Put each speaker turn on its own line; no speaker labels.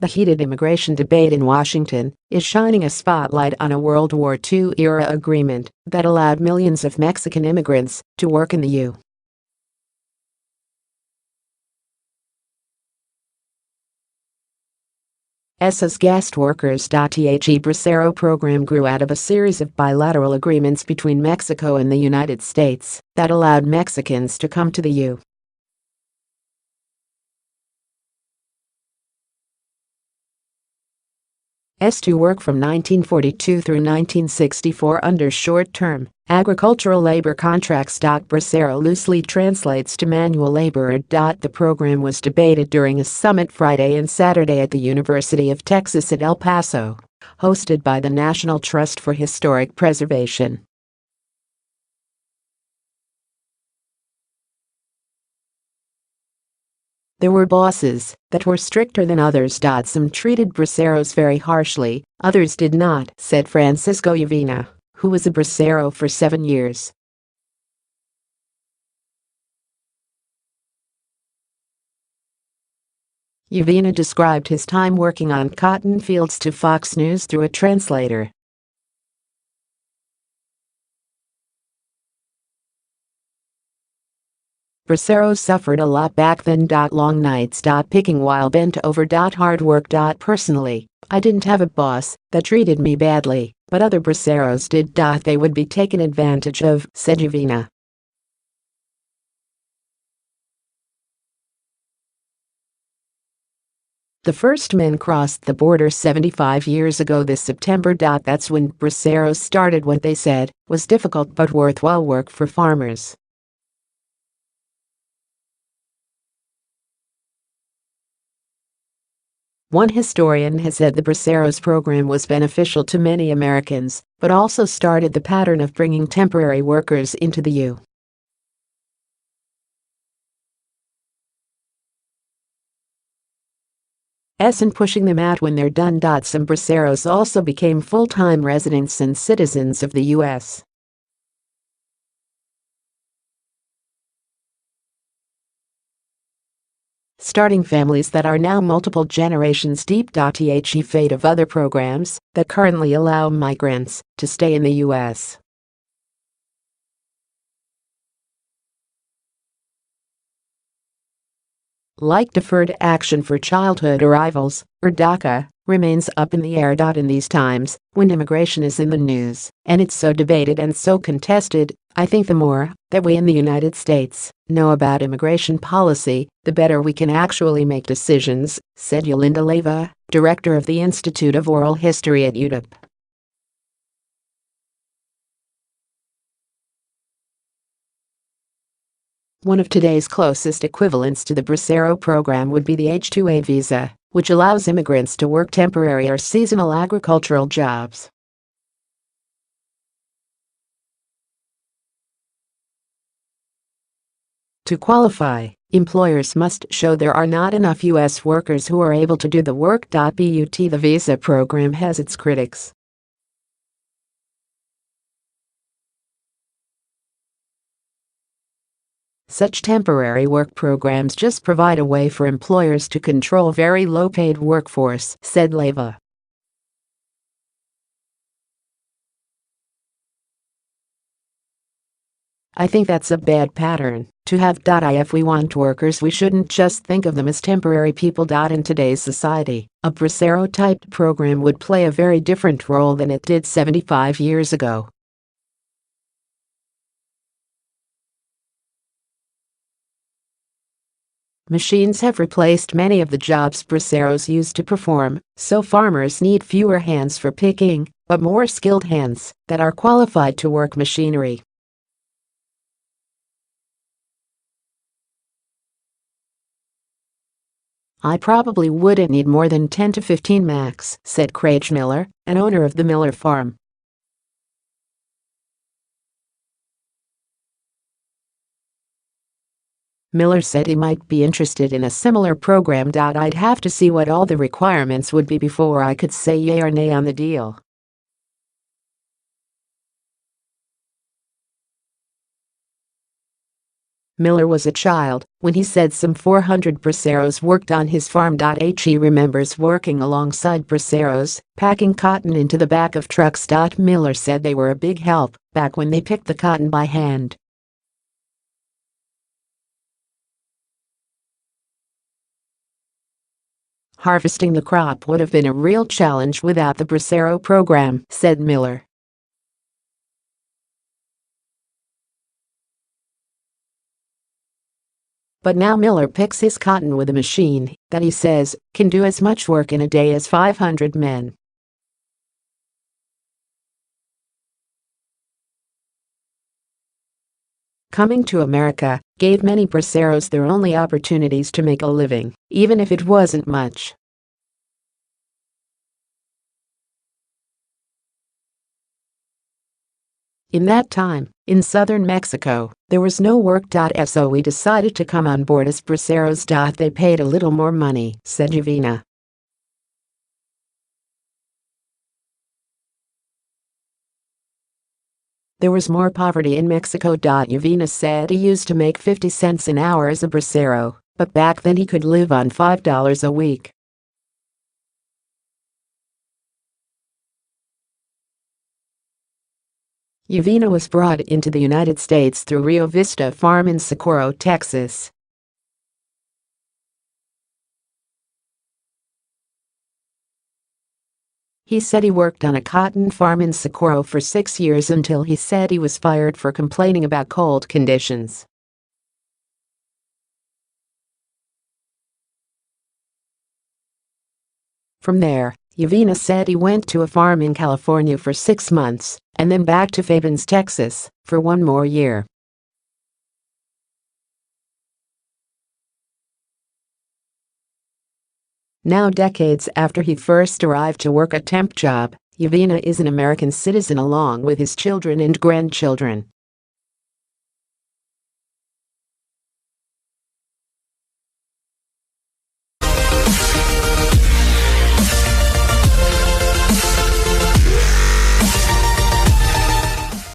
The heated immigration debate in Washington is shining a spotlight on a World War II-era agreement that allowed millions of Mexican immigrants to work in the U.S. as guest workers. The Bracero program grew out of a series of bilateral agreements between Mexico and the United States that allowed Mexicans to come to the U.S. to work from 1942 through 1964 under short-term agricultural labor contracts. Bracero loosely translates to manual laborer. The program was debated during a summit Friday and Saturday at the University of Texas at El Paso, hosted by the National Trust for Historic Preservation. There were bosses that were stricter than others. Some treated braceros very harshly, others did not, said Francisco Uvina, who was a bracero for 7 years. Uvina described his time working on cotton fields to Fox News through a translator. Braceros suffered a lot back then. Long nights. Picking while bent over. Hard work. Personally, I didn't have a boss that treated me badly, but other braceros did. They would be taken advantage of, said Uvina. The first men crossed the border 75 years ago this September. That's when braceros started what they said was difficult but worthwhile work for farmers. One historian has said the Braceros program was beneficial to many Americans, but also started the pattern of bringing temporary workers into the U.S. and pushing them out when they're done. Some Braceros also became full-time residents and citizens of the U.S. starting families that are now multiple generations deep. The fate of other programs that currently allow migrants to stay in the U.S. like deferred action for childhood arrivals, or DACA, remains up in the air. In these times, when immigration is in the news, and it's so debated and so contested, I think the more that we in the United States know about immigration policy, the better we can actually make decisions, said Yolinda Leyva, director of the Institute of Oral History at UTEP. One of today's closest equivalents to the Bracero program would be the H-2A visa, which allows immigrants to work temporary or seasonal agricultural jobs. To qualify, employers must show there are not enough U.S. workers who are able to do the work. But the visa program has its critics. Such temporary work programs just provide a way for employers to control very low-paid workforce, said Leyva. I think that's a bad pattern to have. If we want workers, we shouldn't just think of them as temporary people. In today's society, a Bracero-type program would play a very different role than it did 75 years ago. Machines have replaced many of the jobs braceros used to perform, so farmers need fewer hands for picking, but more skilled hands that are qualified to work machinery. I probably wouldn't need more than 10 to 15 max, said Craig Miller, an owner of the Miller Farm. Miller said he might be interested in a similar program. I'd have to see what all the requirements would be before I could say yay or nay on the deal. Miller was a child when he said some 400 braceros worked on his farm. He remembers working alongside braceros, packing cotton into the back of trucks. Miller said they were a big help back when they picked the cotton by hand. Harvesting the crop would have been a real challenge without the bracero program, said Miller. But now Miller picks his cotton with a machine that he says can do as much work in a day as 500 men. Coming to America gave many braceros their only opportunities to make a living, even if it wasn't much. In that time, in southern Mexico, there was no work. So we decided to come on board as braceros. They paid a little more money, said Uvina. There was more poverty in Mexico. Uvina said he used to make 50 cents an hour as a bracero, but back then he could live on $5 a week. Uvina was brought into the United States through Rio Vista Farm in Socorro, Texas. He said he worked on a cotton farm in Socorro for 6 years until he said he was fired for complaining about cold conditions. From there, Uvina said he went to a farm in California for 6 months and then back to Fabens, Texas, for 1 more year. Now, decades after he first arrived to work a temp job, Uvina is an American citizen along with his children and grandchildren.